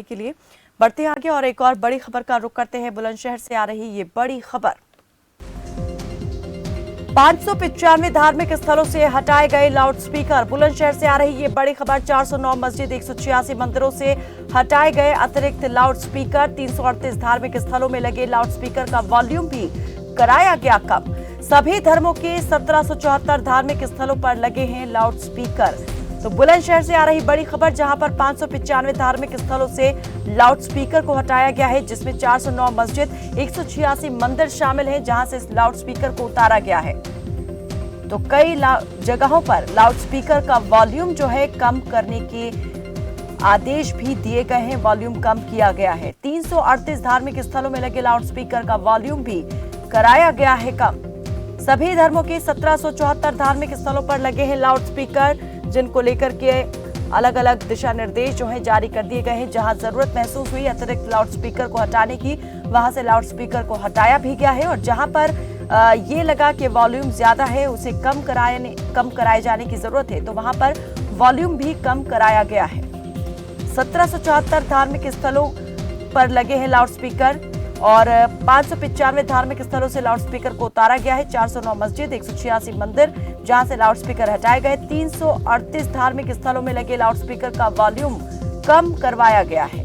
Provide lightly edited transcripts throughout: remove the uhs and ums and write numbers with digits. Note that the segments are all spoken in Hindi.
के लिए बढ़ते हैं आगे और एक और बड़ी खबर का रुख करते हैं। बुलंदशहर से आ रही ये बड़ी खबर। 595 धार्मिक स्थलों से हटाए गए लाउडस्पीकर। बुलंदशहर से आ रही ये बड़ी खबर। 409 मस्जिद, 186 मंदिरों से हटाए गए अतिरिक्त लाउडस्पीकर। 338 धार्मिक स्थलों में लगे लाउडस्पीकर का वॉल्यूम भी कराया गया कम। सभी धर्मों के 1774 धार्मिक स्थलों पर लगे हैं लाउडस्पीकर। तो बुलंदशहर से आ रही बड़ी खबर, जहां पर 595 धार्मिक स्थलों से लाउडस्पीकर को हटाया गया है, जिसमें 409 मस्जिद, 186 मंदिर शामिल हैं, जहां से इस लाउडस्पीकर को उतारा गया है। तो कई जगहों पर लाउडस्पीकर का वॉल्यूम जो है कम करने के आदेश भी दिए गए हैं, वॉल्यूम कम किया गया है। 338 धार्मिक स्थलों में लगे लाउडस्पीकर का वॉल्यूम भी कराया गया है कम। सभी धर्मों के 1774 धार्मिक स्थलों पर लगे हैं लाउडस्पीकर, जिनको लेकर के अलग अलग दिशा निर्देश जो है जारी कर दिए गए हैं। जहां जरूरत महसूस हुई अतिरिक्त लाउडस्पीकर को हटाने की, वहां से लाउडस्पीकर को हटाया भी गया है। और जहां पर ये लगा कि वॉल्यूम ज्यादा है, उसे कम कराए जाने की जरूरत है, तो वहां पर वॉल्यूम भी कम कराया गया है। 1774 धार्मिक स्थलों पर लगे हैं लाउडस्पीकर और 595 धार्मिक स्थलों से लाउडस्पीकर को उतारा गया है। 409 मस्जिद, 186 मंदिर, जहां से लाउडस्पीकर हटाए गए। 338 धार्मिक स्थलों में लगे लाउडस्पीकर का वॉल्यूम कम करवाया गया है।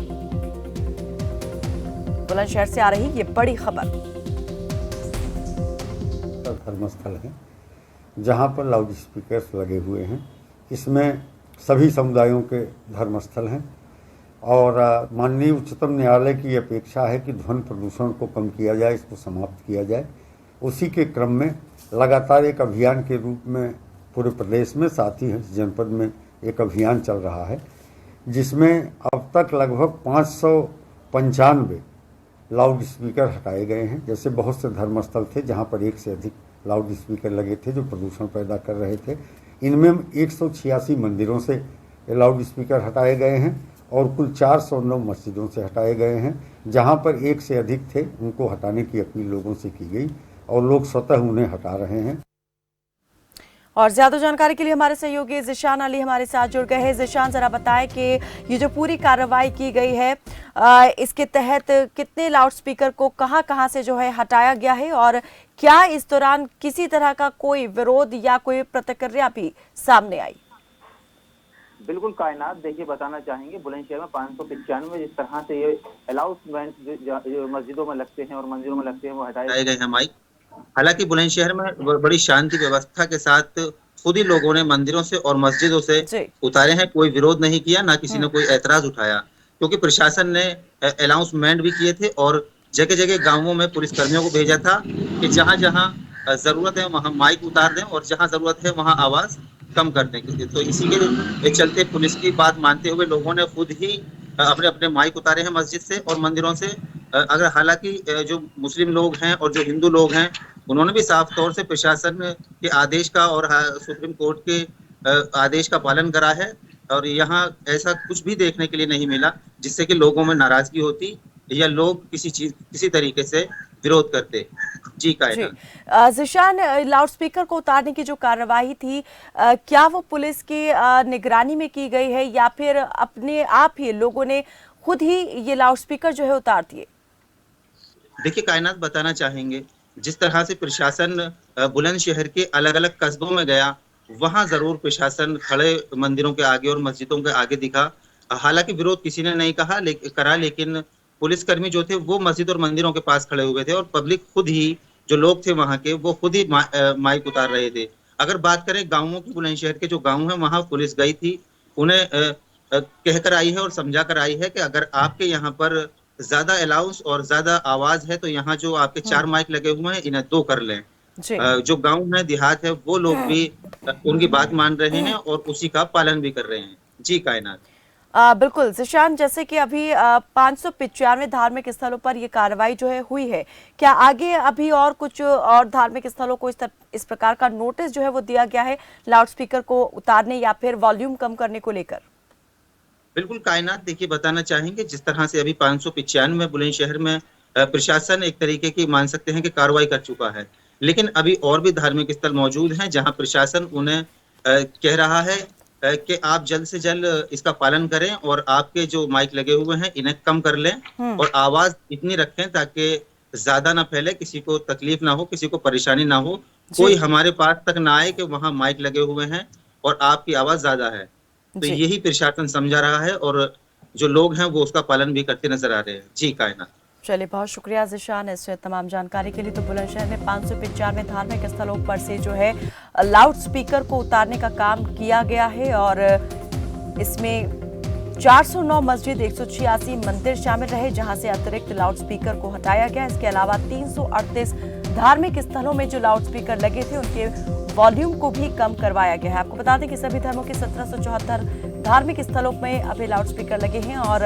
बुलंदशहर से आ रही ये बड़ी खबर। धर्मस्थल है जहां पर लाउडस्पीकर लगे हुए हैं। इसमें सभी समुदायों के धर्मस्थल हैं और माननीय उच्चतम न्यायालय की अपेक्षा है कि ध्वनि प्रदूषण को कम किया जाए, इसको समाप्त किया जाए। उसी के क्रम में लगातार एक अभियान के रूप में पूरे प्रदेश में, साथ ही जनपद में एक अभियान चल रहा है, जिसमें अब तक लगभग 595 लाउडस्पीकर हटाए गए हैं। जैसे बहुत से धर्मस्थल थे जहां पर एक से अधिक लाउडस्पीकर लगे थे जो प्रदूषण पैदा कर रहे थे। इनमें 186 मंदिरों से लाउडस्पीकर हटाए गए हैं और कुल 409 मस्जिदों से हटाए गए हैं। जहां पर एक से अधिक थे उनको हटाने की अपील लोगों से की गई और लोग स्वतः उन्हें हटा रहे हैं। और ज्यादा जानकारी के लिए हमारे सहयोगी ज़िशान अली हमारे साथ जुड़ गए हैं। ज़िशान, जरा बताएं कि ये जो पूरी कार्रवाई की गई है, इसके तहत कितने लाउडस्पीकर को कहां से जो है हटाया गया है और क्या इस दौरान किसी तरह का कोई विरोध या कोई प्रतिक्रिया भी सामने आई? बिल्कुल कायनात, देखिए बताना चाहेंगे बुलंदशहर में 595 जिस तरह से ये अलाउंसमेंट जो मस्जिदों में लगते हैं और मंदिरों में लगते हैं वो हटाए गए हैं माइक। हालांकि बुलंदशहर में बड़ी शांति व्यवस्था के साथ खुद ही लोगों ने मंदिरों से और मस्जिदों से उतारे हैं। कोई विरोध नहीं किया, ना किसी ने कोई ऐतराज उठाया, क्योंकि प्रशासन ने अनाउंसमेंट भी किए थे और जगह जगह गाँवों में पुलिसकर्मियों को भेजा था कि जहाँ जहाँ जरूरत है वहाँ माइक उतार दें और जहाँ जरूरत है वहाँ आवाज कम कर दें। तो इसी के चलते पुलिस की बात मानते हुए लोगों ने खुद ही अपने अपने माइक उतारे हैं मस्जिद से और मंदिरों से। अगर हालांकि जो मुस्लिम लोग हैं और जो हिंदू लोग हैं उन्होंने भी साफ तौर से प्रशासन के आदेश का और सुप्रीम कोर्ट के आदेश का पालन करा है और यहाँ ऐसा कुछ भी देखने के लिए नहीं मिला जिससे कि लोगों में नाराजगी होती या लोग किसी तरीके से विरोध करते। जी ज़िशान, लाउडस्पीकर को उतारने की जो कार्रवाई थी, क्या वो पुलिस की निगरानी में की गई है या फिर अपने आप ही लोगों ने खुद ही ये लाउडस्पीकर जो है उतार दिए? देखिए कायनात, बताना चाहेंगे जिस तरह से प्रशासन बुलंदशहर के अलग अलग कस्बों में गया, वहां जरूर प्रशासन खड़े मंदिरों के आगे और मस्जिदों के आगे दिखा। हालांकि विरोध किसी ने नहीं करा, लेकिन पुलिसकर्मी जो थे वो मस्जिद और मंदिरों के पास खड़े हुए थे और पब्लिक खुद ही, जो लोग थे वहां के, वो खुद ही माइक उतार रहे थे। अगर बात करें गांवों की, बुलंदशहर के जो गांव हैं वहां पुलिस गई थी, उन्हें कहकर आई है और समझा कर आई है कि अगर आपके यहाँ पर ज्यादा अलाउंस और ज्यादा आवाज है तो यहाँ जो आपके 4 माइक लगे हुए हैं इन्हें 2 कर लें। जो गांव में देहात है वो लोग भी उनकी बात मान रहे हैं और उसी का पालन भी कर रहे हैं। जी कायनात। बिल्कुल ज़िशान, जैसे कि अभी 595 धार्मिक स्थलों पर ये कार्रवाई जो है हुई है, क्या आगे अभी और कुछ और धार्मिक स्थलों को इस प्रकार का नोटिस जो है वो दिया गया है लाउडस्पीकर को उतारने या फिर वॉल्यूम कम करने को लेकर? बिल्कुल कायनात, देखिए बताना चाहेंगे जिस तरह से अभी 595 बुलंदशहर में प्रशासन एक तरीके की मान सकते हैं कि कार्रवाई कर चुका है, लेकिन अभी और भी धार्मिक स्थल मौजूद हैं जहां प्रशासन उन्हें कह रहा है कि आप जल्द से जल्द इसका पालन करें और आपके जो माइक लगे हुए हैं इन्हें कम कर लें और आवाज इतनी रखें ताकि ज्यादा ना फैले, किसी को तकलीफ ना हो, किसी को परेशानी ना हो, कोई हमारे पास तक ना आए कि वहां माइक लगे हुए हैं और आपकी आवाज ज्यादा है। तो जी। यही प्रशासन समझा रहा है और जो लोग हैं वो उसका पालन भी करते नजर आ रहे हैं। जी कायनात। चलिए, बहुत शुक्रिया ज़िशान इस तमाम जानकारी के लिए। तो बुलंदशहर में 595 धार्मिक स्थलों पर से जो है लाउड स्पीकर को उतारने का काम किया गया है और इसमें 409 मस्जिद, 186 मंदिर शामिल रहे जहां से अतिरिक्त लाउड स्पीकर को हटाया गया। इसके अलावा 338 धार्मिक स्थलों में जो लाउड स्पीकर लगे थे उनके वॉल्यूम को भी कम करवाया गया है। आपको बता दें कि सभी धर्मों के 1774 धार्मिक स्थलों में अभी लाउड स्पीकर लगे हैं और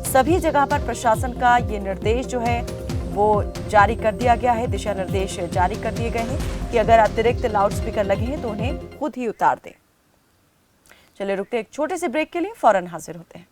सभी जगह पर प्रशासन का ये निर्देश जो है वो जारी कर दिया गया है, दिशा निर्देश जारी कर दिए गए हैं कि अगर अतिरिक्त लाउड स्पीकर लगे हैं तो उन्हें खुद ही उतार दें। चलिए रुकते एक छोटे से ब्रेक के लिए, फौरन हाजिर होते हैं।